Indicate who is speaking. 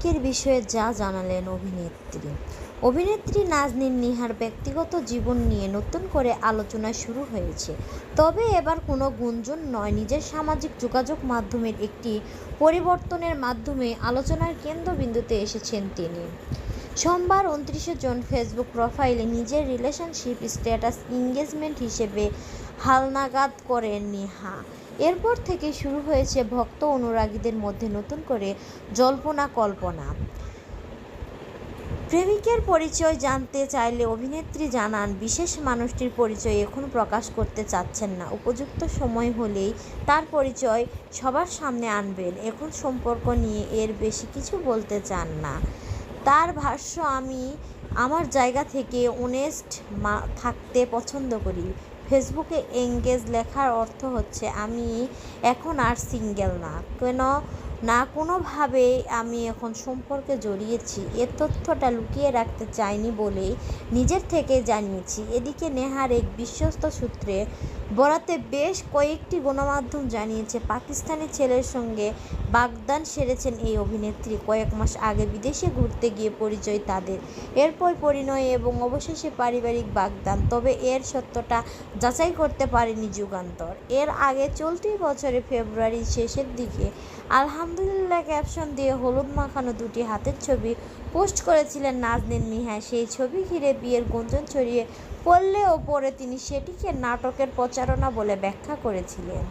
Speaker 1: প্রেমিকের বিষয়ে যা জানালেন অভিনেত্রী নাজনীন নিহার ব্যক্তিগত জীবন নিয়ে নতুন করে আলোচনা শুরু হয়েছে। তবে এবার কোনো গুঞ্জন নয়, নিজের সামাজিক যোগাযোগ মাধ্যমের একটি পরিবর্তনের মাধ্যমে আলোচনার কেন্দ্রবিন্দুতে এসেছেন তিনি। সোমবার 29 জুন ফেসবুক প্রোফাইলে নিজের রিলেশনশিপ স্ট্যাটাস এঙ্গেজমেন্ট হিসেবে হালনাগাদ করেন নিহা। এরপর থেকে শুরু হয়েছে ভক্ত অনুরাগীদের মধ্যে নতুন করে জল্পনা কল্পনা। প্রেমিকের পরিচয় জানতে চাইলে অভিনেত্রী জানান, বিশেষ মানুষটির পরিচয় এখন প্রকাশ করতে চাচ্ছেন না। উপযুক্ত সময় হলেই তার পরিচয় সবার সামনে আনবেন। এখন সম্পর্ক নিয়ে এর বেশি কিছু বলতে চান না। তার ভাষ্য, আমি আমার জায়গা থেকে অনেস্ট থাকতে পছন্দ করি। ফেসবুকে এঙ্গেজ লেখার অর্থ হচ্ছে আমি এখন আর সিঙ্গেল না কোনোভাবেই আমি এখন সম্পর্কে জড়িয়েছি। এ তথ্যটা লুকিয়ে রাখতে চাইনি বলেই নিজের থেকে জানিয়েছি। এদিকে নেহার এক বিশ্বস্ত সূত্রে বরাতে বেশ কয়েকটি গণমাধ্যম জানিয়েছে, পাকিস্তানি ছেলের সঙ্গে বাগদান সেরেছেন এই অভিনেত্রী। কয়েক মাস আগে বিদেশে ঘুরতে গিয়ে পরিচয় তাদের, এরপর পরিণয় এবং অবশেষে পারিবারিক বাগদান। তবে এর সত্যটা যাচাই করতে পারেনি যুগান্তর। এর আগে চলতি বছরের ফেব্রুয়ারির শেষের দিকে আলহামদুলিল্লাহ ক্যাপশন দিয়ে হলুদ মাখানো দুটি হাতের ছবি পোস্ট করেছিলেন নাজনীন নিহা। সেই ছবি ঘিরে বিয়ের গুঞ্জন ছড়িয়ে পড়লেও পরে তিনি সেটিকে নাটকের প্রচারণা বলে ব্যাখ্যা করেছিলেন।